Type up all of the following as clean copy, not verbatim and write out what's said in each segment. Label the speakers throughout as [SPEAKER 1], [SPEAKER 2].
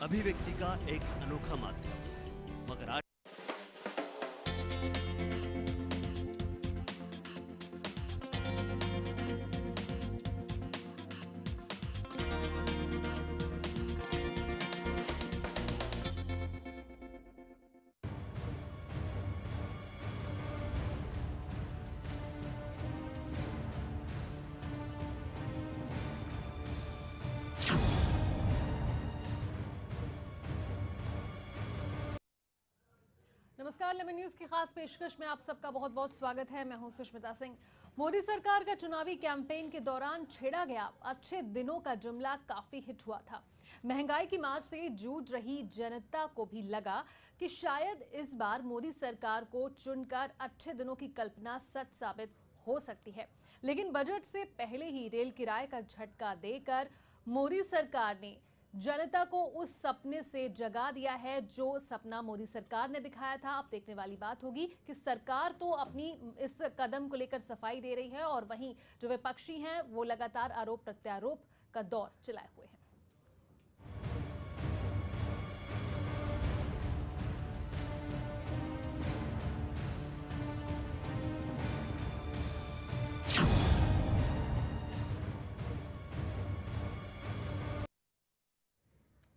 [SPEAKER 1] अभिव्यक्ति का एक अनोखा माध्यम। मगर आज
[SPEAKER 2] नमस्कार, लेमन न्यूज की खास पेशकश में आप सबका बहुत बहुत स्वागत है। मैं हूं सुष्मिता सिंह। मोदी सरकार का चुनावी कैंपेन के दौरान छेड़ा गया अच्छे दिनों का जुमला काफी हिट हुआ था। महंगाई की मार से जूझ रही जनता को भी लगा कि शायद इस बार मोदी सरकार को चुनकर अच्छे दिनों की कल्पना सच साबित हो सकती है। लेकिन बजट से पहले ही रेल किराए का झटका देकर मोदी सरकार ने जनता को उस सपने से जगा दिया है जो सपना मोदी सरकार ने दिखाया था। अब देखने वाली बात होगी कि सरकार तो अपनी इस कदम को लेकर सफाई दे रही है और वहीं जो विपक्षी हैं वो लगातार आरोप प्रत्यारोप का दौर चलाए हुए हैं।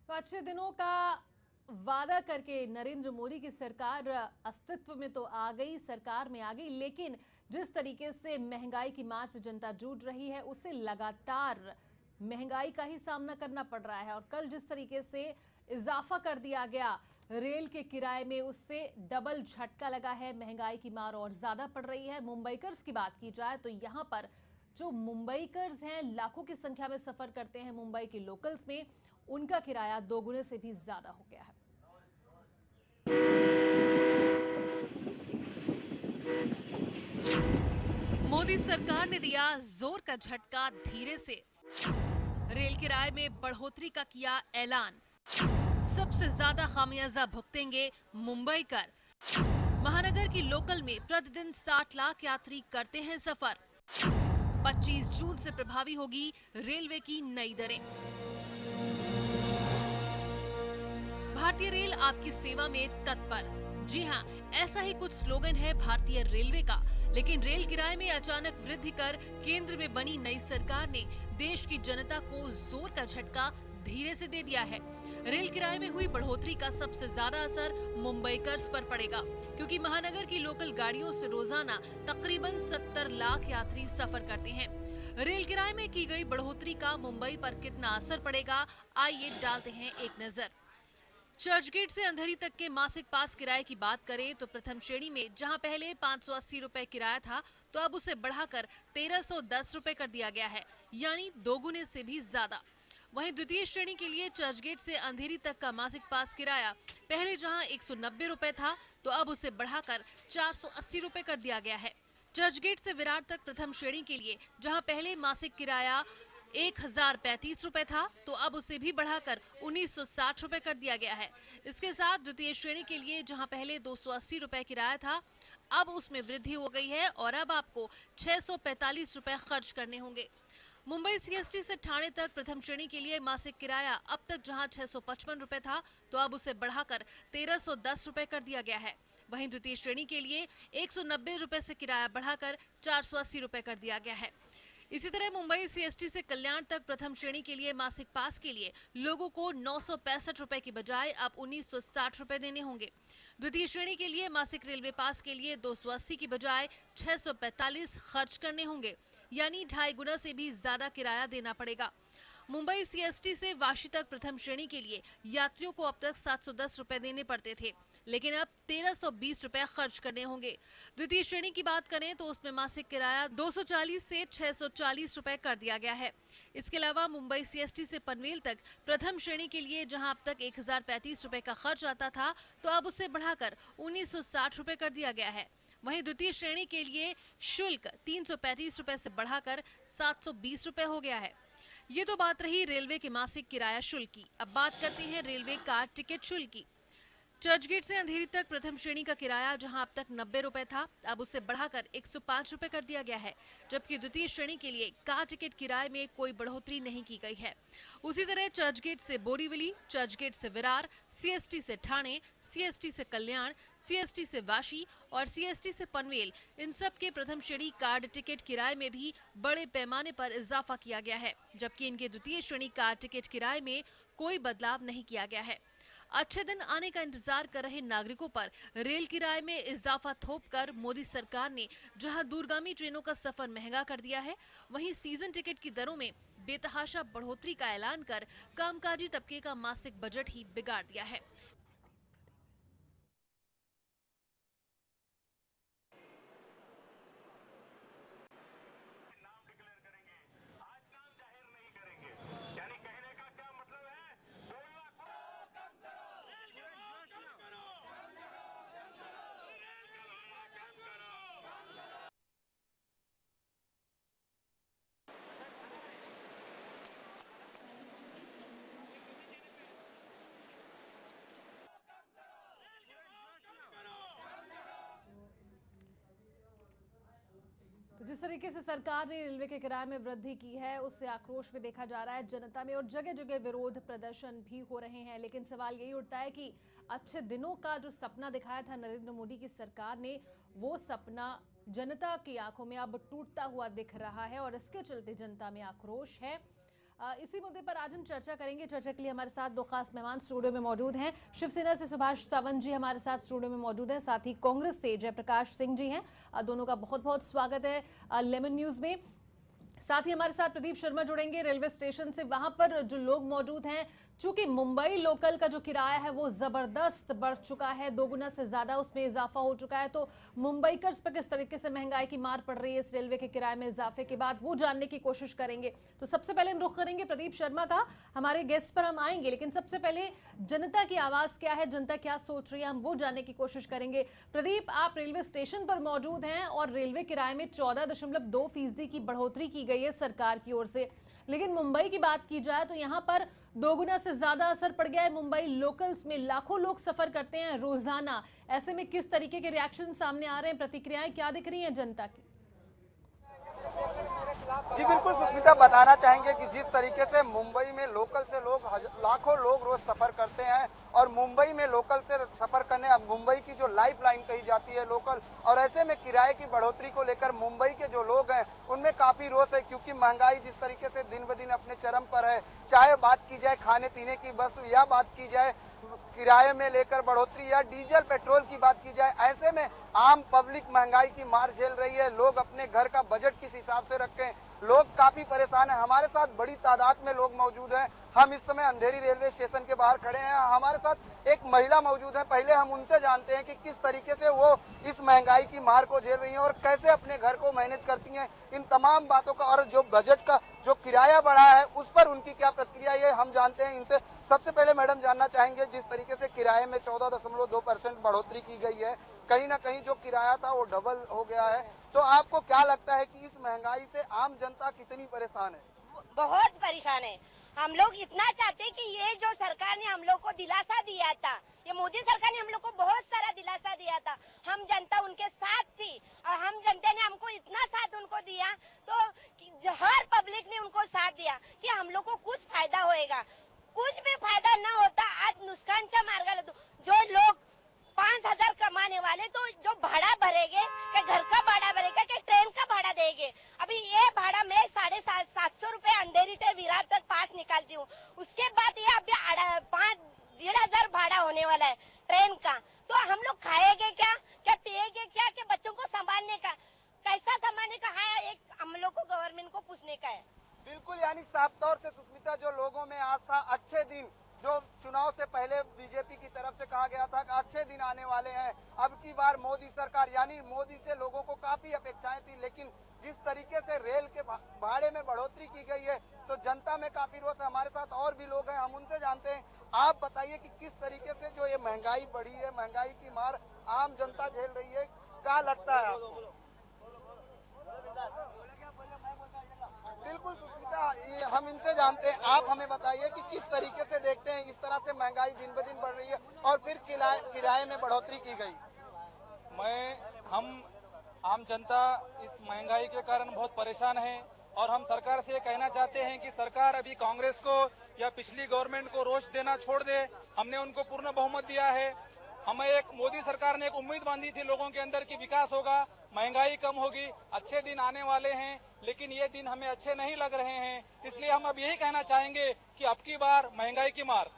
[SPEAKER 2] तो अच्छे दिनों का वादा करके नरेंद्र मोदी की सरकार अस्तित्व में तो आ गई, सरकार में आ गई, लेकिन जिस तरीके से महंगाई की मार से जनता जूझ रही है उसे लगातार महंगाई का ही सामना करना पड़ रहा है। और कल जिस तरीके से इजाफा कर दिया गया रेल के किराए में, उससे डबल झटका लगा है। महंगाई की मार और ज्यादा पड़ रही है। मुंबईकर्स की बात की जाए तो यहाँ पर जो मुंबईकर्स हैं, लाखों की संख्या में सफर करते हैं मुंबई के लोकल्स में, उनका किराया दोगुने से भी ज्यादा हो गया है। मोदी सरकार ने दिया जोर का झटका धीरे से। रेल किराए में बढ़ोतरी का किया ऐलान। सबसे ज्यादा खामियाजा भुगतेंगे मुंबईकर। महानगर की लोकल में प्रतिदिन 60 लाख यात्री करते हैं सफर। 25 जून से प्रभावी होगी रेलवे की नई दरें। भारतीय रेल आपकी सेवा में तत्पर। जी हां, ऐसा ही कुछ स्लोगन है भारतीय रेलवे का। लेकिन रेल किराए में अचानक वृद्धि कर केंद्र में बनी नई सरकार ने देश की जनता को जोर का झटका धीरे से दे दिया है। रेल किराए में हुई बढ़ोतरी का सबसे ज्यादा असर मुंबईकर्स पर पड़ेगा, क्योंकि महानगर की लोकल गाड़ियों से रोजाना तकरीबन 70 लाख यात्री सफर करते हैं। रेल किराए में की गई बढ़ोतरी का मुंबई पर कितना असर पड़ेगा, आइए डालते हैं एक नजर। चर्चगेट से अंधेरी तक के मासिक पास किराए की बात करें तो प्रथम श्रेणी में जहां पहले 580 रुपए किराया था तो अब उसे बढ़ाकर 1310 रुपए कर दिया गया है, यानी दोगुने से भी ज्यादा। वहीं द्वितीय श्रेणी के लिए चर्चगेट से अंधेरी तक का मासिक पास किराया पहले जहां 190 रुपए था तो अब उसे बढ़ाकर 480 रुपए कर दिया गया है। चर्चगेट से विराट तक प्रथम श्रेणी के लिए जहां पहले मासिक किराया 1035 रुपए था तो अब उसे भी बढ़ाकर 1960 रुपए कर दिया गया है। इसके साथ द्वितीय श्रेणी के लिए जहां पहले 280 रुपए किराया था अब उसमें वृद्धि हो गई है और अब आपको 645 रुपए खर्च करने होंगे। मुंबई सीएसटी से ठाणे तक प्रथम श्रेणी के लिए मासिक किराया अब तक जहां 655 रुपए था तो अब उसे बढ़ाकर 1310 रुपए कर दिया गया है। वहीं द्वितीय श्रेणी के लिए 190 रुपए से किराया बढ़ाकर 480 रुपए कर दिया गया है। इसी तरह मुंबई सीएसटी से कल्याण तक प्रथम श्रेणी के लिए मासिक पास के लिए लोगों को 965 रुपए की बजाय अब 1960 रुपए देने होंगे। द्वितीय श्रेणी के लिए मासिक रेलवे पास के लिए 280 की बजाय 645 खर्च करने होंगे, यानी 2.5 गुना से भी ज्यादा किराया देना पड़ेगा। मुंबई सीएसटी से वाशी तक प्रथम श्रेणी के लिए यात्रियों को अब तक 710 रुपए देने पड़ते थे, लेकिन अब 1320 रुपए खर्च करने होंगे। द्वितीय श्रेणी की बात करें तो उसमें मासिक किराया 240 से 640 रुपए कर दिया गया है। इसके अलावा मुंबई सीएसटी से पनवेल तक प्रथम श्रेणी के लिए जहां अब तक 1035 रुपए का खर्च आता था तो अब उसे बढ़ाकर 1960 रुपए कर दिया गया है। वहीं द्वितीय श्रेणी के लिए शुल्क 335 रुपए से बढ़ाकर 720 रुपए हो गया है। ये तो बात रही रेलवे के मासिक किराया शुल्क की। अब बात करते हैं रेलवे का टिकट शुल्क की। चर्चगेट से अंधेरी तक प्रथम श्रेणी का किराया जहां अब तक 90 रुपए था, अब उसे बढ़ाकर 105 रुपए कर दिया गया है, जबकि द्वितीय श्रेणी के लिए कार टिकट किराए में कोई बढ़ोतरी नहीं की गई है। उसी तरह चर्चगेट से बोरीवली, चर्चगेट से विरार, सीएसटी से ठाणे, सीएसटी से कल्याण, सीएसटी से वाशी और सीएसटी से पनवेल, इन सब के प्रथम श्रेणी कार टिकट किराए में भी बड़े पैमाने पर इजाफा किया गया है, जबकि इनके द्वितीय श्रेणी कार टिकट किराए में कोई बदलाव नहीं किया गया है। अच्छे दिन आने का इंतजार कर रहे नागरिकों पर रेल किराए में इजाफा थोपकर मोदी सरकार ने जहां दूरगामी ट्रेनों का सफर महंगा कर दिया है, वहीं सीजन टिकट की दरों में बेतहाशा बढ़ोतरी का ऐलान कर कामकाजी तबके का मासिक बजट ही बिगाड़ दिया है।
[SPEAKER 3] तो जिस तरीके से सरकार ने रेलवे के किराए में वृद्धि की है, उससे आक्रोश भी देखा जा रहा है जनता में और जगह जगह विरोध प्रदर्शन भी हो रहे हैं। लेकिन सवाल यही उठता है कि अच्छे दिनों का जो सपना दिखाया था नरेंद्र मोदी की सरकार ने, वो सपना जनता की आंखों में अब टूटता हुआ दिख रहा है और इसके चलते जनता में आक्रोश है। इसी मुद्दे पर आज हम चर्चा करेंगे। चर्चा के लिए हमारे साथ दो खास मेहमान स्टूडियो में मौजूद हैं। शिवसेना से सुभाष सावंत जी हमारे साथ स्टूडियो में मौजूद हैं, साथ ही कांग्रेस से जयप्रकाश सिंह जी हैं। दोनों का बहुत बहुत स्वागत है लेमन न्यूज में। साथ ही हमारे साथ प्रदीप शर्मा जुड़ेंगे रेलवे स्टेशन से। वहां पर जो लोग मौजूद हैं, चूंकि मुंबई लोकल का जो किराया है वो जबरदस्त बढ़ चुका है, 2 गुना से ज्यादा उसमें इजाफा हो चुका है, तो मुंबईकर्स पर किस तरीके से महंगाई की मार पड़ रही है इस रेलवे के किराए में इजाफे के बाद, वो जानने की कोशिश करेंगे। तो सबसे पहले हम रुख करेंगे प्रदीप शर्मा का, हमारे गेस्ट पर हम आएंगे, लेकिन सबसे पहले जनता की आवाज क्या है, जनता क्या सोच रही है, हम वो जानने की कोशिश करेंगे। प्रदीप, आप रेलवे स्टेशन पर मौजूद हैं और रेलवे किराए में 14.2% की बढ़ोतरी की गई है सरकार की ओर से, लेकिन मुंबई की बात की जाए तो यहाँ पर 2 गुना से ज्यादा असर पड़ गया है। मुंबई लोकल्स में लाखों लोग सफर करते हैं रोजाना, ऐसे में किस तरीके के रिएक्शन सामने आ रहे हैं, प्रतिक्रियाएं क्या दिख रही हैं जनता की?
[SPEAKER 4] जी बिल्कुल सुष्मिता, बताना चाहेंगे कि जिस तरीके से मुंबई में लोकल से लोग लाखों लोग रोज सफर करते हैं और मुंबई में लोकल से सफर करने, मुंबई की जो लाइफ लाइन कही जाती है लोकल, और ऐसे में किराए की बढ़ोतरी को लेकर मुंबई के जो लोग हैं उनमें काफी रोष है, क्योंकि महंगाई जिस तरीके से दिन ब दिन अपने चरम पर है, चाहे बात की जाए खाने पीने की वस्तु या बात की जाए किराए में लेकर बढ़ोतरी या डीजल पेट्रोल की बात की जाए, ऐसे में आम पब्लिक महंगाई की मार झेल रही है। लोग अपने घर का बजट किस हिसाब से रखें, लोग काफी परेशान हैं। हमारे साथ बड़ी तादाद में लोग मौजूद हैं। हम इस समय अंधेरी रेलवे स्टेशन के बाहर खड़े हैं। हमारे साथ एक महिला मौजूद है, पहले हम उनसे जानते हैं कि किस तरीके से वो इस महंगाई की मार को झेल रही हैं और कैसे अपने घर को मैनेज करती हैं। इन तमाम बातों का और जो बजट का जो किराया बढ़ा है उस पर उनकी क्या प्रतिक्रिया है हम जानते हैं इनसे। सबसे पहले मैडम जानना चाहेंगे, जिस तरीके से किराए में 14.2% बढ़ोतरी की गई है, कहीं ना कहीं जो किराया था वो डबल हो गया है, तो आपको क्या लगता है कि इस महंगाई से आम जनता कितनी परेशान है?
[SPEAKER 5] बहुत परेशान है। हम लोग इतना चाहते हैं कि ये जो सरकार ने हम लोग को दिलासा दिया था, ये मोदी सरकार ने हम लोग को बहुत सारा दिलासा दिया था, हम जनता उनके साथ थी और हम जनता ने हमको इतना साथ उनको दिया, तो हर पब्लिक ने उनको साथ दिया कि हम लोग को कुछ फायदा होएगा। कुछ भी फायदा ना होता, आज नुकसानच्या मार्गाला जो लोग 5,000 कमाने वाले तो जो भाड़ा भरेंगे, कि घर का भाड़ा भरेगा, कि ट्रेन का भाड़ा देंगे। अभी ये भाड़ा मैं 750 रुपए अंधेरी से विरार तक पास निकालती हूँ, उसके बाद ये अभी 1,500 भाड़ा होने वाला है ट्रेन का। तो हम लोग खाएंगे क्या, क्या पिएंगे क्या, कि बच्चों को संभालने का, कैसा संभालने का है, एक हम लोग को गवर्नमेंट को पूछने का है।
[SPEAKER 4] बिल्कुल, यानी साफ तौर से सुष्मिता, जो लोगों में आस्था, अच्छे दिन जो चुनाव से पहले बीजेपी की तरफ से कहा गया था कि अच्छे दिन आने वाले हैं, अब की बार मोदी सरकार, यानी मोदी से लोगों को काफी अपेक्षाएं थी, लेकिन जिस तरीके से रेल के भाड़े में बढ़ोतरी की गई है तो जनता में काफी रोष है। हमारे साथ और भी लोग हैं, हम उनसे जानते हैं। आप बताइए कि किस तरीके से जो ये महंगाई बढ़ी है, महंगाई की मार आम जनता झेल रही है, क्या लगता है आपको? बिल्कुल सुष्मिता, ये हम इनसे जानते हैं। आप हमें बताइए कि किस तरीके से देखते हैं इस तरह से महंगाई दिन ब दिन बढ़ रही है और फिर किराए में बढ़ोतरी की गई।
[SPEAKER 6] हम आम जनता इस महंगाई के कारण बहुत परेशान है और हम सरकार से ये कहना चाहते हैं कि सरकार अभी कांग्रेस को या पिछली गवर्नमेंट को रोष देना छोड़ दे। हमने उनको पूर्ण बहुमत दिया है। हमें एक मोदी सरकार ने एक उम्मीद बांधी थी लोगों के अंदर कि विकास होगा, महंगाई कम होगी, अच्छे दिन आने वाले हैं, लेकिन ये दिन हमें अच्छे नहीं लग रहे हैं। इसलिए हम अब यही कहना चाहेंगे कि अब की बार महंगाई की मार।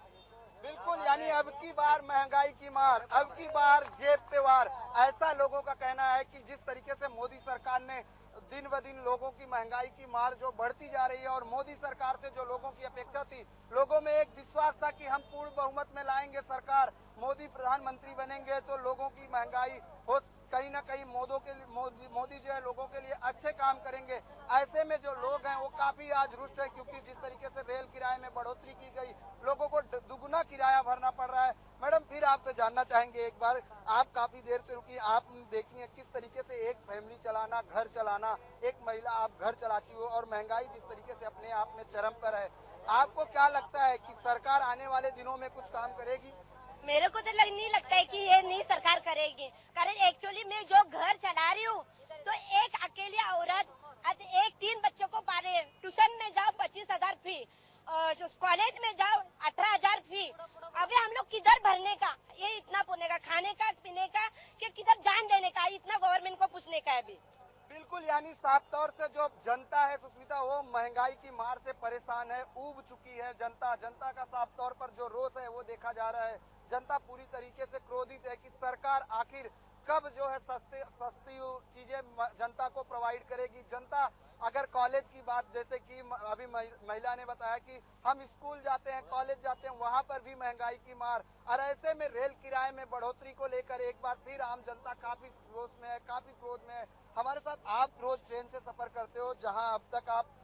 [SPEAKER 4] बिल्कुल, यानी अब की बार महंगाई की मार, अब की बार जेब पे वार, ऐसा लोगों का कहना है कि जिस तरीके से मोदी सरकार ने दिन ब दिन लोगों की महंगाई की मार जो बढ़ती जा रही है और मोदी सरकार से जो लोगों की अपेक्षा थी, लोगों में एक विश्वास था कि हम पूर्ण बहुमत में लाएंगे सरकार, मोदी प्रधानमंत्री बनेंगे तो लोगों की महंगाई हो कहीं ना कहीं मोदी जो है लोगों के लिए अच्छे काम करेंगे। ऐसे में जो लोग हैं वो काफी आज रुष्ट है, क्योंकि जिस तरीके से रेल किराए में बढ़ोतरी की गई, लोगों को दुगुना किराया भरना पड़ रहा है। मैडम, फिर आपसे जानना चाहेंगे, एक बार आप काफी देर से रुकी, आप देखिए किस तरीके से एक फैमिली चलाना, घर चलाना, एक महिला आप घर चलाती हो और महंगाई जिस तरीके से अपने आप में चरम पर है, आपको क्या लगता है कि सरकार आने वाले दिनों में कुछ काम करेगी?
[SPEAKER 5] मेरे को तो नहीं लगता है कि ये नई सरकार करेगी, कारण एक्चुअली मैं जो घर चला रही हूँ तो एक अकेली औरत आज एक 3 बच्चों को पाले, ट्यूशन में जाओ 25,000 फी, कॉलेज में जाओ 18,000 फी। अभी हम लोग किधर भरने का, ये इतना पुण्य का, खाने का पीने का, कि किधर जान देने का, इतना गवर्नमेंट को पूछने का है अभी।
[SPEAKER 4] बिल्कुल, यानी साफ तौर से जो जनता है सुष्मिता, वो महंगाई की मार से परेशान है, ऊब चुकी है जनता का साफ तौर पर जो रोष है वो देखा जा रहा है। जनता पूरी तरीके से क्रोधित है कि सरकार आखिर कब जो है सस्ती चीजें जनता को प्रोवाइड करेगी। जनता अगर कॉलेज की बात, जैसे कि अभी महिला ने बताया कि हम स्कूल जाते हैं, कॉलेज जाते हैं, वहां पर भी महंगाई की मार, और ऐसे में रेल किराए में बढ़ोतरी को लेकर एक बार फिर आम जनता काफी रोष में है, काफी क्रोध में है। हमारे साथ आप रोज ट्रेन से सफर करते हो, जहां अब तक आप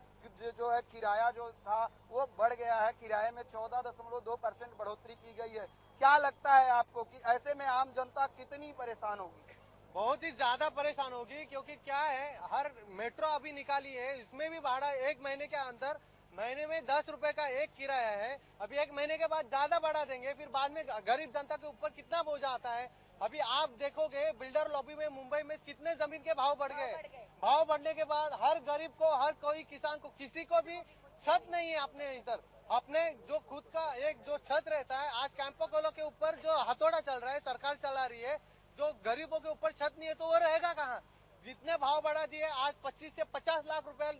[SPEAKER 4] जो है किराया जो था वो बढ़ गया है, किराए में 14.2% बढ़ोतरी की गई है। क्या लगता है आपको कि ऐसे में आम जनता कितनी परेशान होगी?
[SPEAKER 7] बहुत ही ज्यादा परेशान होगी, क्योंकि क्या है, हर मेट्रो अभी निकाली है, इसमें भी भाड़ा एक महीने के अंदर, महीने में 10 रुपए का एक किराया है। अभी एक महीने के बाद ज्यादा बढ़ा देंगे, फिर बाद में गरीब जनता के ऊपर कितना बोझ आता है। अभी आप देखोगे बिल्डर लॉबी में मुंबई में कितने जमीन के भाव बढ़ गए। भाव बढ़ने के बाद हर गरीब को, हर कोई किसान को, किसी को भी छत नहीं है अपने इधर, अपने जो खुद का एक जो छत रहता है। आज कैंपो कोलो के ऊपर जो हथौड़ा चल रहा है, सरकार चला रही है, जो गरीबों के ऊपर छत नहीं है तो वो रहेगा कहाँ? जितने भाव बढ़ा दिए, आज 25 से 50 लाख रुपए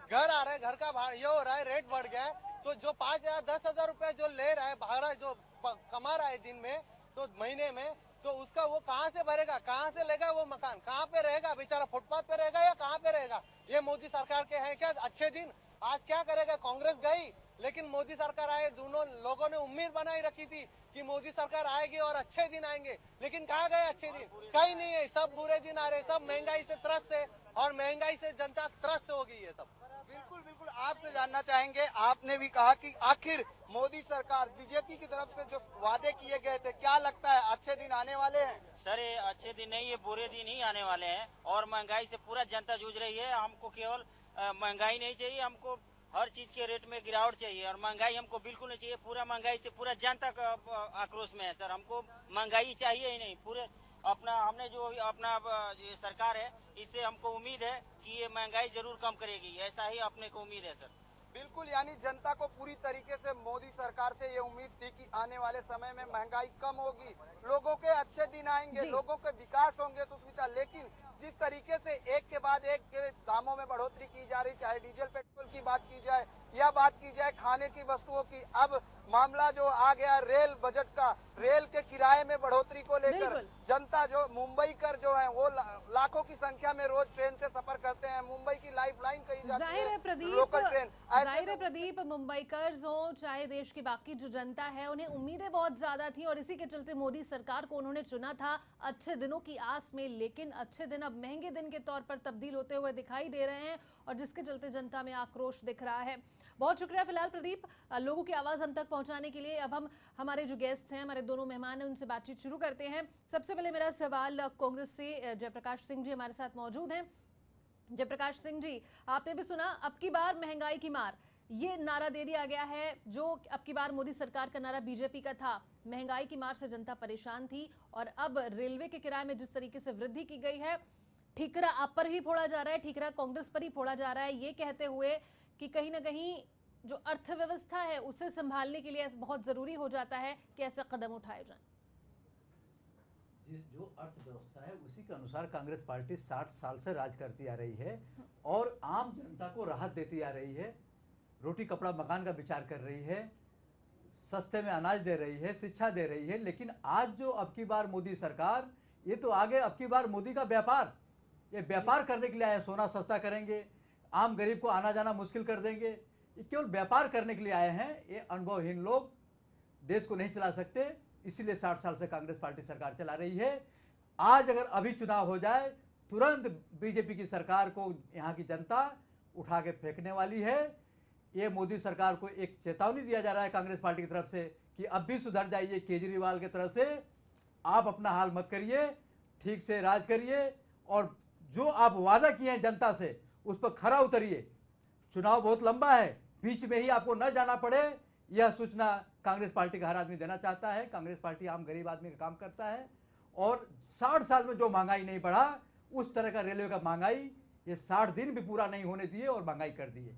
[SPEAKER 7] घर आ रहा है, घर का भाड़ा ये हो रहा है, रेट बढ़ गया है। तो जो 5 या 10,000 रुपए जो ले रहा है भाड़ा, जो कमा रहा है दिन में, तो महीने में, तो उसका वो कहाँ से भरेगा, कहाँ से लेगा वो मकान, कहाँ पे रहेगा बेचारा? फुटपाथ पे रहेगा या कहाँ पे रहेगा? ये मोदी सरकार के हैं क्या अच्छे दिन? आज क्या करेगा? कांग्रेस गई, लेकिन मोदी सरकार आए। दोनों लोगों ने उम्मीद बनाई रखी थी कि मोदी सरकार आएगी और अच्छे दिन आएंगे, लेकिन कहाँ गए अच्छे दिन? कहीं नहीं है, सब बुरे दिन आ रहे, सब महंगाई से त्रस्त है और महंगाई से जनता त्रस्त हो गई है सब।
[SPEAKER 4] बिल्कुल बिल्कुल, आपसे जानना चाहेंगे, आपने भी कहा कि आखिर मोदी सरकार, बीजेपी की तरफ से जो वादे किए गए थे, क्या लगता है अच्छे दिन आने वाले हैं?
[SPEAKER 8] सर, ये अच्छे दिन नहीं, ये बुरे दिन ही आने वाले हैं और महंगाई से पूरा जनता जूझ रही है। हमको केवल महंगाई नहीं चाहिए, हमको हर चीज के रेट में गिरावट चाहिए और महंगाई हमको बिल्कुल नहीं चाहिए। पूरा महंगाई से पूरा जनता का आक्रोश में है सर, हमको महंगाई चाहिए ही नहीं। पूरे हमने जो अपना ये सरकार है, इससे हमको उम्मीद है कि ये महंगाई जरूर कम करेगी, ऐसा ही अपने को उम्मीद है सर।
[SPEAKER 4] बिल्कुल, यानी जनता को पूरी तरीके से मोदी सरकार से ये उम्मीद थी कि आने वाले समय में महंगाई कम होगी, लोगों के अच्छे दिन आएंगे, लोगों के विकास होंगे सुष्मिता। लेकिन जिस तरीके से एक के बाद एक के दामों में बढ़ोतरी की जा रही, चाहे डीजल पेट्रोल की बात की जाए या बात की जाए खाने की वस्तुओं की, अब मामला जो आ गया रेल बजट का, रेल के किराए में बढ़ोतरी को लेकर जनता जो मुंबई कर जो है वो लाखों की संख्या में रोज ट्रेन से सफर करते हैं। मुंबई की लाइफलाइन कही जाती है लोकल ट्रेन।
[SPEAKER 3] जाहिर है प्रदीप, मुंबईकर्स हो चाहे देश की बाकी जो जनता है, उन्हें उम्मीदें बहुत ज्यादा थी और इसी के चलते मोदी सरकार को उन्होंने चुना था अच्छे दिनों की आस में। लेकिन अच्छे दिन अब महंगे दिन के तौर पर तब्दील होते हुए दिखाई दे रहे हैं और जिसके चलते जनता में आक्रोश दिख रहा है। बहुत शुक्रिया फिलहाल प्रदीप, लोगों की आवाज हम तक पहुंचाने के लिए। अब हम हमारे जो गेस्ट हैं, हमारे दोनों मेहमान हैं, उनसे बातचीत शुरू करते हैं। सबसे पहले मेरा सवाल कांग्रेस से जयप्रकाश सिंह जी हमारे साथ मौजूद हैं। जयप्रकाश सिंह जी, आपने भी सुना अब की बार महंगाई की मार, ये नारा दे दिया गया है जो अब की बार मोदी सरकार का नारा बीजेपी का था। महंगाई की मार से जनता परेशान थी और अब रेलवे के किराए में जिस तरीके से वृद्धि की गई है, ठीकरा आप पर ही फोड़ा जा रहा है, ठीकरा कांग्रेस पर ही फोड़ा जा रहा है, ये कहते हुए कि कहीं ना कहीं जो अर्थव्यवस्था है उसे संभालने के लिए बहुत जरूरी हो जाता है कि ऐसे कदम उठाए जाएं।
[SPEAKER 9] जो अर्थव्यवस्था है उसी के अनुसार कांग्रेस पार्टी 60 साल से राज करती आ रही है और आम जनता को राहत देती आ रही है, रोटी कपड़ा मकान का विचार कर रही है, सस्ते में अनाज दे रही है, शिक्षा दे रही है। लेकिन आज जो अब की बार मोदी सरकार, ये तो आगे अब की बार मोदी का व्यापार, ये व्यापार करने के लिए आए, सोना सस्ता करेंगे, आम गरीब को आना जाना मुश्किल कर देंगे, ये केवल व्यापार करने के लिए आए हैं। ये अनुभवहीन लोग देश को नहीं चला सकते, इसीलिए 60 साल से कांग्रेस पार्टी सरकार चला रही है। आज अगर अभी चुनाव हो जाए, तुरंत बीजेपी की सरकार को यहाँ की जनता उठा के फेंकने वाली है। ये मोदी सरकार को एक चेतावनी दिया जा रहा है कांग्रेस पार्टी की तरफ से कि अब भी सुधर जाइए, केजरीवाल की तरफ से आप अपना हाल मत करिए, ठीक से राज करिए और जो आप वादा किए हैं जनता से उस पर खरा उतरिए। चुनाव बहुत लंबा है, बीच में ही आपको न जाना पड़े, यह सूचना कांग्रेस पार्टी का हर आदमी देना चाहता है। कांग्रेस पार्टी आम गरीब आदमी का काम करता है और 60 साल में जो महंगाई नहीं बढ़ा, उस तरह का रेलवे का महंगाई ये 60 दिन भी पूरा नहीं होने दिए और महंगाई कर दिए।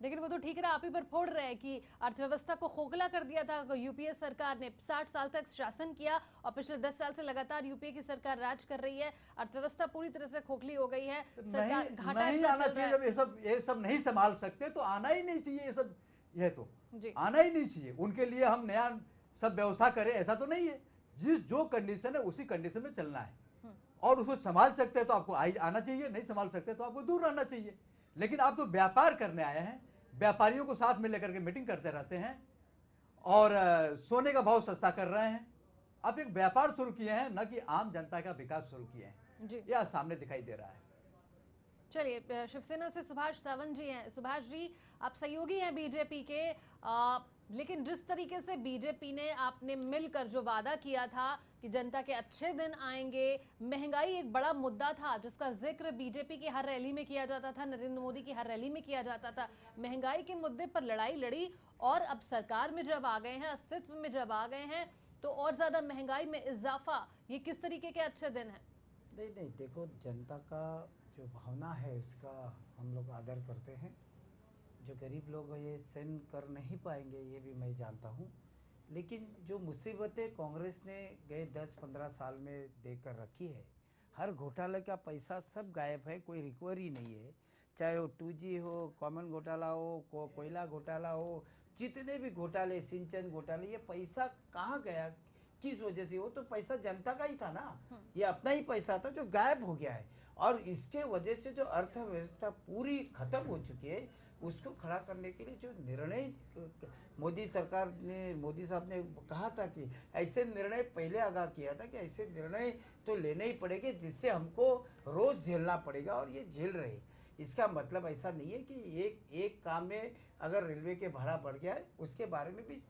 [SPEAKER 3] लेकिन वो तो ठीक रहा, आप ही पर फोड़ रहे हैं कि अर्थव्यवस्था को खोखला कर दिया था यूपीए सरकार ने। 60 साल तक शासन किया और पिछले 10 साल से लगातार यूपीए की सरकार राज कर रही है, अर्थव्यवस्था पूरी तरह से खोखली हो गई है। सरकार घाटा
[SPEAKER 9] नहीं आना चाहिए, जब ये सब नहीं संभाल सकते तो आना ही नहीं चाहिए। ये सब ये तो आना ही नहीं चाहिए। उनके लिए हम नया सब व्यवस्था करें ऐसा तो नहीं है। जो कंडीशन है उसी कंडीशन में चलना है और उसको संभाल सकते हैं तो आपको आना चाहिए, नहीं संभाल सकते तो आपको दूर रहना चाहिए। लेकिन आप तो व्यापार करने आए हैं, व्यापारियों को साथ में लेकर के मीटिंग करते रहते हैं और सोने का भाव सस्ता कर रहे हैं। आप एक व्यापार शुरू किए हैं, न कि आम जनता का विकास शुरू किए हैं। यह सामने दिखाई दे रहा है।
[SPEAKER 3] चलिए, शिवसेना से सुभाष सावंत जी हैं। सुभाष जी, आप सहयोगी हैं बीजेपी के, लेकिन जिस तरीके से बीजेपी ने आपने मिलकर जो वादा किया था कि जनता के अच्छे दिन आएंगे, महंगाई एक बड़ा मुद्दा था जिसका जिक्र बीजेपी की हर रैली में किया जाता था, नरेंद्र मोदी की हर रैली में किया जाता था। महंगाई के मुद्दे पर लड़ाई लड़ी और अब सरकार में जब आ गए हैं, अस्तित्व में जब आ गए हैं, तो और ज्यादा महंगाई में इजाफा, ये किस तरीके के अच्छे दिन हैं?
[SPEAKER 10] नहीं, देखो, जनता का जो भावना है उसका हम लोग आदर करते हैं। जो गरीब लोग ये सहन कर नहीं पाएंगे ये भी मैं जानता हूँ, लेकिन जो मुसीबतें कांग्रेस ने गए 10-15 साल में देकर रखी है, हर घोटाले का पैसा सब गायब है, कोई रिकवरी नहीं है। चाहे वो 2G हो, कॉमन घोटाला हो, कोयला घोटाला हो, जितने भी घोटाले, सिंचन घोटाले, ये पैसा कहाँ गया, किस वजह से? वो तो पैसा जनता का ही था ना, ये अपना ही पैसा था जो गायब हो गया है। और इसके वजह से जो अर्थव्यवस्था पूरी खत्म हो चुकी है, उसको खड़ा करने के लिए जो निर्णय मोदी साहब ने कहा था कि ऐसे निर्णय पहले आगाह किया था कि ऐसे निर्णय तो लेने ही पड़ेंगे जिससे हमको रोज़ झेलना पड़ेगा, और ये झेल रहे। इसका मतलब ऐसा नहीं है कि एक काम में अगर रेलवे के भाड़ा बढ़ गया है उसके बारे में भी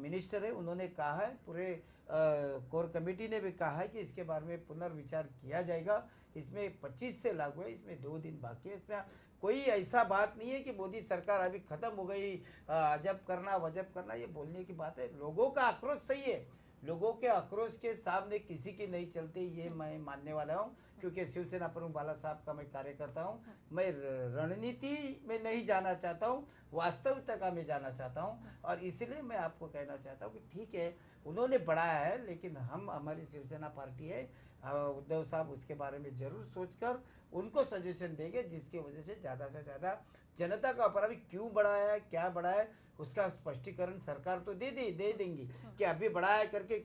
[SPEAKER 10] मिनिस्टर है, उन्होंने कहा है, पूरे कोर कमेटी ने भी कहा है कि इसके बारे में पुनर्विचार किया जाएगा। इसमें 25 से लागू है, इसमें 2 दिन बाकी है। इसमें कोई ऐसा बात नहीं है कि मोदी सरकार अभी ख़त्म हो गई, अजब करना वजब करना, ये बोलने की बात है। लोगों का आक्रोश सही है, लोगों के आक्रोश के सामने किसी की नहीं चलती, ये मैं मानने वाला हूँ, क्योंकि शिवसेना प्रमुख बाला साहब का मैं कार्यकर्ता हूँ। मैं रणनीति में नहीं जाना चाहता हूँ, वास्तविकता का मैं जाना चाहता हूँ। और इसलिए मैं आपको कहना चाहता हूँ कि ठीक है, उन्होंने बढ़ाया है, लेकिन हमारी शिवसेना पार्टी है, उद्धव साहब उसके बारे में ज़रूर सोचकर उनको सजेशन देंगे, जिसकी वजह से ज़्यादा जनता का ऊपर अभी क्यों बढ़ाया है, क्या बढ़ाया है, उसका स्पष्टीकरण सरकार तो दे देंगी कि अभी बढ़ाया करके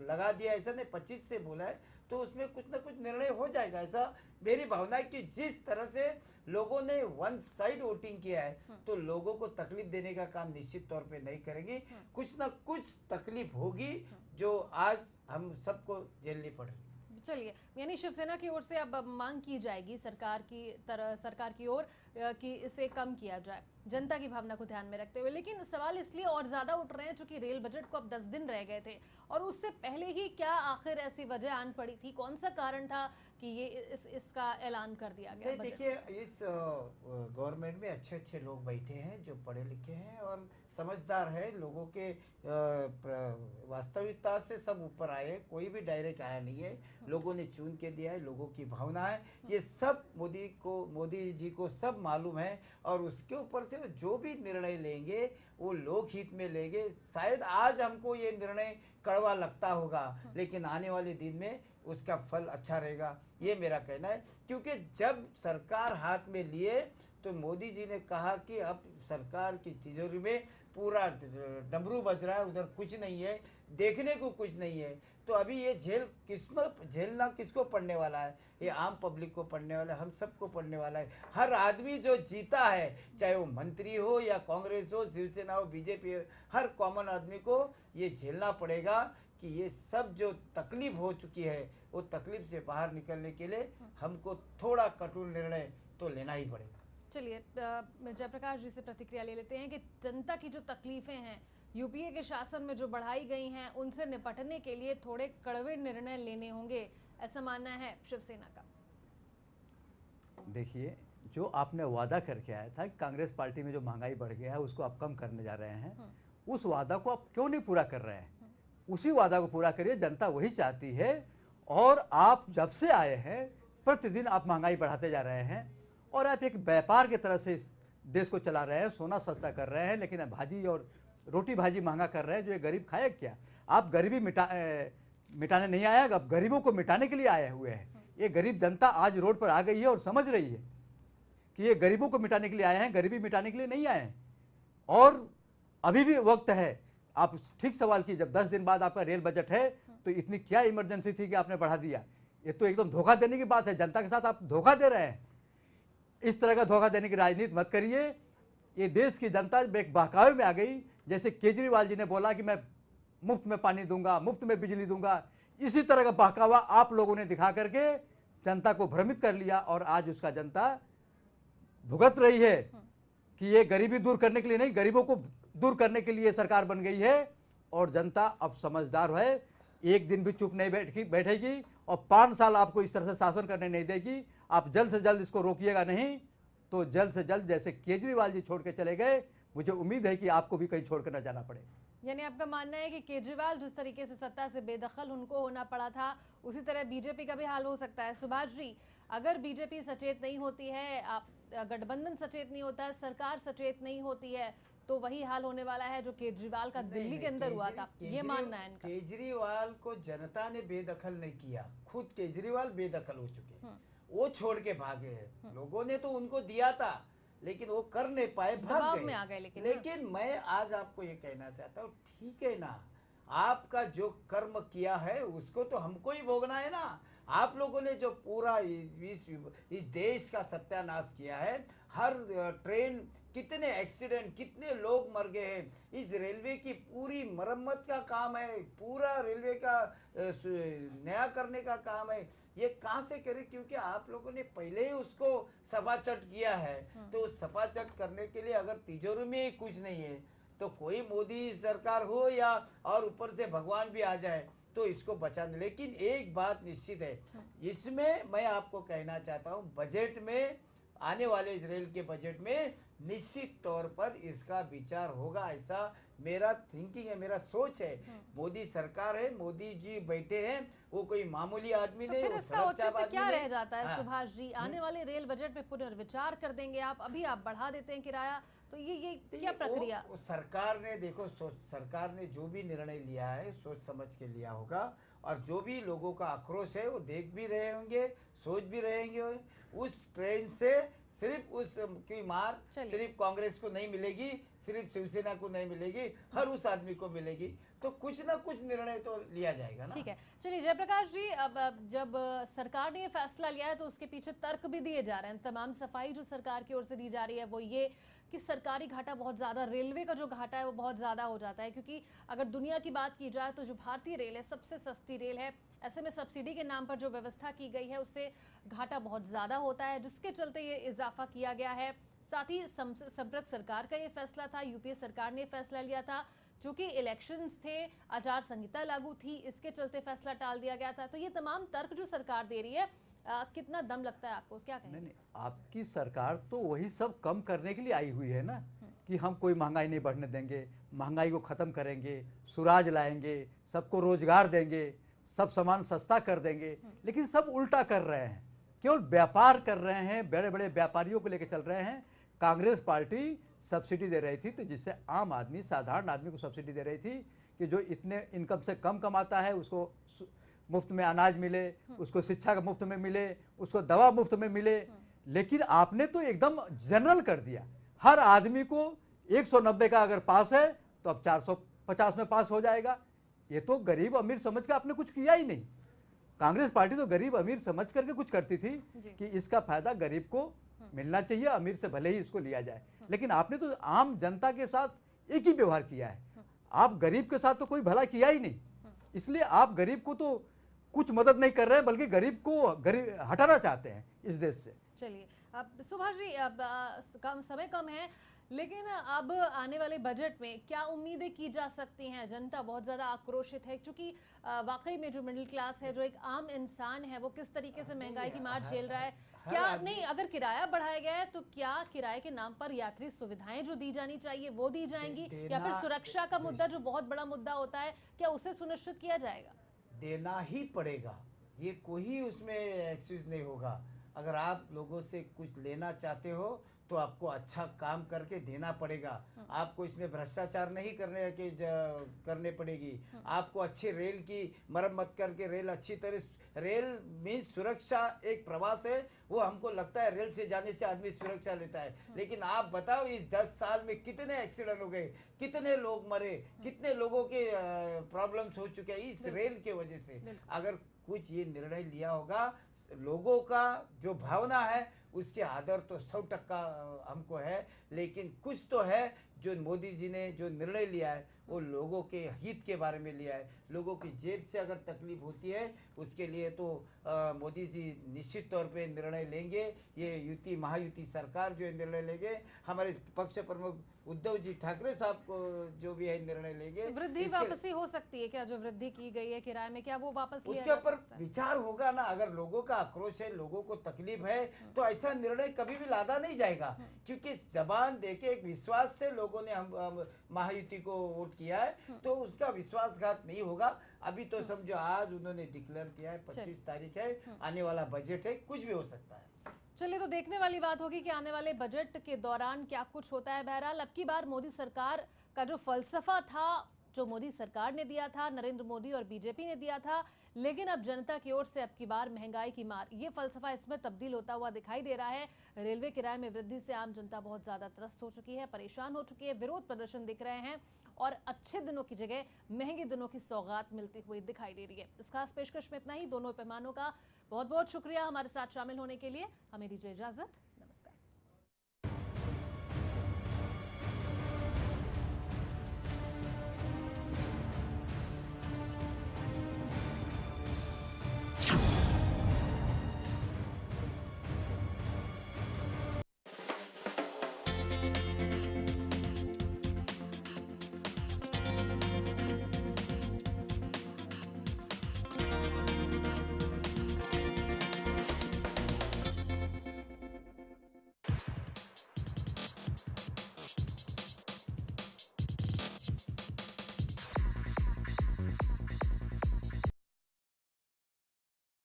[SPEAKER 10] लगा दिया, ऐसा नहीं, 25 से बोला है तो उसमें कुछ ना कुछ निर्णय हो जाएगा, ऐसा मेरी भावना है। कि जिस तरह से लोगों ने वन साइड वोटिंग किया है, तो लोगों को तकलीफ देने का काम निश्चित तौर पे नहीं करेंगे, कुछ ना कुछ तकलीफ होगी जो आज हम सबको झेलनी पड़ रही।
[SPEAKER 3] चलिए, यानी शिवसेना की ओर से अब मांग की जाएगी सरकार की ओर कि इसे कम किया जाए, जनता की भावना को ध्यान में रखते हुए। लेकिन सवाल इसलिए और ज़्यादा उठ रहे हैं चूंकि रेल बजट को अब 10 दिन रह गए थे, और उससे पहले ही क्या आखिर ऐसी वजह आन पड़ी थी, कौन सा कारण था कि ये इसका ऐलान कर दिया गया?
[SPEAKER 10] नहीं, देखिए इस गवर्नमेंट में अच्छे अच्छे लोग बैठे हैं जो पढ़े लिखे हैं और समझदार है, लोगों के वास्तविकता से सब ऊपर आए, कोई भी डायरेक्ट आया नहीं है, लोगों ने चुन के दिया है, लोगों की भावना है, ये सब मोदी जी को सब मालूम है और उसके ऊपर से जो भी निर्णय लेंगे वो लोक हित में लेंगे। शायद आज हमको ये निर्णय कड़वा लगता होगा, लेकिन आने वाले दिन में उसका फल अच्छा रहेगा, ये मेरा कहना है। क्योंकि जब सरकार हाथ में लिए तो मोदी जी ने कहा कि अब सरकार की तिजोरी में पूरा डमरू बज रहा है, उधर कुछ नहीं है, देखने को कुछ नहीं है। तो अभी ये झेलना किसको पड़ने वाला है? ये आम पब्लिक को पड़ने वाला है, हम सबको पड़ने वाला है। हर आदमी जो जीता है, चाहे वो मंत्री हो या कांग्रेस हो, शिवसेना हो, बीजेपी हो, हर कॉमन आदमी को ये झेलना पड़ेगा कि ये सब जो तकलीफ हो चुकी है वो तकलीफ से बाहर निकलने के लिए हमको थोड़ा कठोर निर्णय तो लेना ही पड़ेगा।
[SPEAKER 3] चलिए जयप्रकाश जी से प्रतिक्रिया ले लेते हैं कि जनता की जो तकलीफें हैं यूपीए के शासन में जो बढ़ाई गई हैं उनसे निपटने के लिए थोड़े कड़वे निर्णय लेने होंगे, ऐसा मानना है शिवसेना का।
[SPEAKER 9] देखिए, जो आपने वादा करके आया था कि कांग्रेस पार्टी में जो महंगाई बढ़ गया है उसको आप कम करने जा रहे हैं, उस वादा को आप क्यों नहीं पूरा कर रहे हैं? उसी वादा को पूरा करिए, जनता वही चाहती है। और आप जब से आए हैं प्रतिदिन आप महंगाई बढ़ाते जा रहे हैं और आप एक व्यापार की तरह से इस देश को चला रहे हैं, सोना सस्ता कर रहे हैं, लेकिन भाजी और रोटी भाजी महंगा कर रहे हैं। जो ये गरीब खाए क्या? आप गरीबी मिटाने नहीं आए, अब गरीबों को मिटाने के लिए आए हुए हैं। ये गरीब जनता आज रोड पर आ गई है और समझ रही है कि ये गरीबों को मिटाने के लिए आए हैं, गरीबी मिटाने के लिए नहीं आए हैं। और अभी भी वक्त है। आप ठीक सवाल की, जब 10 दिन बाद आपका रेल बजट है तो इतनी क्या इमरजेंसी थी कि आपने बढ़ा दिया? ये तो एकदम धोखा देने की बात है। जनता के साथ आप धोखा दे रहे हैं। इस तरह का धोखा देने की राजनीति मत करिए। ये देश की जनता एक बहकावे में आ गई। जैसे केजरीवाल जी ने बोला कि मैं मुफ्त में पानी दूंगा, मुफ्त में बिजली दूंगा, इसी तरह का बहकावा आप लोगों ने दिखा करके जनता को भ्रमित कर लिया और आज उसका जनता भुगत रही है कि ये गरीबी दूर करने के लिए नहीं, गरीबों को दूर करने के लिए सरकार बन गई है। और जनता अब समझदार है, एक दिन भी चुप नहीं बैठेगी और 5 साल आपको इस तरह से शासन करने नहीं देगी। आप जल्द से जल्द इसको रोकिएगा नहीं तो जल्द से जल्द जैसे केजरीवाल जी छोड़ के चले गए, मुझे उम्मीद है कि आपको भी कहीं छोड़ कर न जाना पड़े।
[SPEAKER 3] यानी आपका मानना है कि केजरीवाल जिस तरीके से सत्ता से बेदखल उनको होना पड़ा था, उसी तरह बीजेपी का भी हाल हो सकता है। सुभाष जी, अगर बीजेपी सचेत नहीं होती है, आप गठबंधन सचेत नहीं होता है, सरकार सचेत नहीं होती है, तो वही हाल होने वाला है जो केजरीवाल का दिल्ली के अंदर हुआ था, ये मानना है इनका।
[SPEAKER 10] केजरीवाल को जनता ने बेदखल नहीं किया, खुद केजरीवाल बेदखल हो चुके हैं। वो छोड़ के भागे हैं। लोगों ने तो उनको दिया था लेकिन वो कर नहीं पाए, भाग
[SPEAKER 3] में आ गए।
[SPEAKER 10] लेकिन मैं आज आपको ये कहना चाहता हूँ, ठीक है ना, आपका जो कर्म किया है उसको तो हमको ही भोगना है ना। आप लोगों ने जो पूरा इस देश का सत्यानाश किया है, हर ट्रेन, कितने एक्सीडेंट, कितने लोग मर गए हैं, इस रेलवे की पूरी मरम्मत का काम है, पूरा रेलवे का नया करने का काम है, ये कहाँ से करे? क्योंकि आप लोगों ने पहले ही उसको सफाचट किया है। तो सफाचट करने के लिए अगर तिजोरी में ही कुछ नहीं है तो कोई मोदी सरकार हो या और ऊपर से भगवान भी आ जाए तो इसको बचाने। लेकिन एक बात निश्चित है, इसमें मैं आपको कहना चाहता हूँ, बजट में, आने वाले रेल के बजट में निश्चित तौर पर इसका विचार होगा, ऐसा मेरा थिंकिंग है, मेरा सोच है। मोदी सरकार है, मोदी जी बैठे हैं, वो कोई मामूली आदमी नहीं।
[SPEAKER 3] फिर इसका औचित्य क्या रह जाता है? सुभाष जी, आने वाले रेल बजट में पुनर्विचार कर देंगे आप, अभी आप बढ़ा देते हैं किराया, तो ये क्या प्रक्रिया?
[SPEAKER 10] सरकार ने, देखो, सरकार ने जो भी निर्णय लिया है सोच समझ के लिया होगा और जो भी लोगों का आक्रोश है वो देख भी रहे होंगे, सोच भी रहेंगे। उस ट्रेन से सिर्फ उसकी मार सिर्फ कांग्रेस को नहीं मिलेगी, सिर्फ शिवसेना को नहीं मिलेगी, हर उस आदमी को मिलेगी। तो कुछ ना कुछ निर्णय तो लिया जाएगा ना।
[SPEAKER 3] ठीक है, चलिए जयप्रकाश जी, अब जब सरकार ने ये फैसला लिया है तो उसके पीछे तर्क भी दिए जा रहे हैं। तमाम सफाई जो सरकार की ओर से दी जा रही है वो ये कि सरकारी घाटा बहुत ज़्यादा, रेलवे का जो घाटा है वो बहुत ज़्यादा हो जाता है, क्योंकि अगर दुनिया की बात की जाए तो जो भारतीय रेल है सबसे सस्ती रेल है। ऐसे में सब्सिडी के नाम पर जो व्यवस्था की गई है उससे घाटा बहुत ज़्यादा होता है, जिसके चलते ये इजाफा किया गया है। साथ ही संप्रग सरकार का ये फैसला था, यूपीए सरकार ने फैसला लिया था, चूंकि इलेक्शंस थे, आचार संहिता लागू थी, इसके चलते फैसला टाल दिया गया था। तो ये तमाम तर्क जो सरकार दे रही है, कितना दम लगता है आपको, क्या कहेंगे?
[SPEAKER 9] नहीं, आपकी सरकार तो वही सब कम करने के लिए आई हुई है ना, कि हम कोई महंगाई नहीं बढ़ने देंगे, महंगाई को ख़त्म करेंगे, सुराज लाएंगे, सबको रोजगार देंगे, सब सामान सस्ता कर देंगे। लेकिन सब उल्टा कर रहे हैं, केवल व्यापार कर रहे हैं, बड़े बड़े व्यापारियों को लेकर चल रहे हैं। कांग्रेस पार्टी सब्सिडी दे रही थी, तो जिससे आम आदमी, साधारण आदमी को सब्सिडी दे रही थी कि जो इतने इनकम से कम कमाता है उसको मुफ्त में अनाज मिले, उसको शिक्षा का मुफ्त में मिले, उसको दवा मुफ्त में मिले। लेकिन आपने तो एकदम जनरल कर दिया, हर आदमी को 190 का अगर पास है तो अब 450 में पास हो जाएगा। ये तो गरीब अमीर समझ के आपने कुछ किया ही नहीं। कांग्रेस पार्टी तो गरीब अमीर समझ करके कुछ करती थी कि इसका फायदा गरीब को मिलना चाहिए, अमीर से भले ही इसको लिया जाए। लेकिन आपने तो आम जनता के साथ एक ही व्यवहार किया है, आप गरीब के साथ तो कोई भला किया ही नहीं। इसलिए आप गरीब को तो कुछ मदद नहीं कर रहे हैं, बल्कि गरीब को हटाना चाहते हैं इस देश से।
[SPEAKER 3] चलिए, अब सुभाष जी, अब समय कम है, लेकिन अब आने वाले बजट में क्या उम्मीदें की जा सकती हैं? जनता बहुत ज़्यादा आक्रोशित है, क्योंकि वाकई में जो मिडिल क्लास है, जो एक आम इंसान है, वो किस तरीके से महंगाई की मार झेल रहा है। क्या नहीं, अगर किराया बढ़ाया गया है तो क्या किराए के नाम पर यात्री सुविधाएं जो दी जानी चाहिए वो दी जाएंगी, या फिर सुरक्षा का मुद्दा जो बहुत बड़ा मुद्दा होता है, क्या उसे सुनिश्चित किया जाएगा?
[SPEAKER 10] देना ही पड़ेगा, ये कोई उसमें एक्सक्यूज नहीं होगा। अगर आप लोगों से कुछ लेना चाहते हो तो आपको अच्छा काम करके देना पड़ेगा। आपको इसमें भ्रष्टाचार नहीं करने पड़ेगी। आपको अच्छे रेल की मरम्मत करके रेल अच्छी तरह, रेल मीन्स सुरक्षा एक प्रवास है, वो हमको लगता है रेल से जाने से आदमी सुरक्षा लेता है। लेकिन आप बताओ इस 10 साल में कितने एक्सीडेंट हो गए, कितने लोग मरे, कितने लोगों के प्रॉब्लम्स हो चुके हैं इस रेल के वजह से। अगर कुछ ये निर्णय लिया होगा, लोगों का जो भावना है उसके आदर तो 100% हमको है, लेकिन कुछ तो है जो मोदी जी ने जो निर्णय लिया है वो लोगों के हित के बारे में लिया है। लोगों की जेब से अगर तकलीफ होती है उसके लिए तो मोदी जी निश्चित तौर पे निर्णय लेंगे। ये युति महायुति सरकार जो निर्णय लेंगे, हमारे पक्ष प्रमुख उद्धव जी ठाकरे साहब को जो भी है निर्णय लेंगे।
[SPEAKER 3] वृद्धि वापसी हो सकती है क्या? जो वृद्धि की गई है किराए में, क्या वो वापस लिया
[SPEAKER 10] उसके ऊपर विचार होगा ना। अगर लोगों का आक्रोश है, लोगों को तकलीफ है, तो ऐसा निर्णय कभी भी लादा नहीं जाएगा, क्योंकि जबान देके एक विश्वास से लोगों ने हम महायुति को वोट किया है, तो उसका विश्वासघात नहीं होगा। अभी तो समझो आज उन्होंने डिक्लेयर किया है, 25 तारीख है, आने वाला बजट है, कुछ भी हो सकता है।
[SPEAKER 3] चलिए, तो देखने वाली बात होगी कि आने वाले बजट के दौरान क्या कुछ होता है। बहरहाल अब की बार मोदी सरकार का जो फलसफा था, जो मोदी सरकार ने दिया था, नरेंद्र मोदी और बीजेपी ने दिया था, लेकिन अब जनता की ओर से अब की बार महंगाई की मार, ये फलसफा इसमें तब्दील होता हुआ दिखाई दे रहा है। रेलवे किराए में वृद्धि से आम जनता बहुत ज्यादा त्रस्त हो चुकी है, परेशान हो चुकी है, विरोध प्रदर्शन दिख रहे हैं और अच्छे दिनों की जगह महंगे दिनों की सौगात मिलती हुई दिखाई दे रही है। इस खास पेशकश में इतना ही। दोनों पैमानों का बहुत बहुत शुक्रिया हमारे साथ शामिल होने के लिए। हमें दीजिए इजाजत।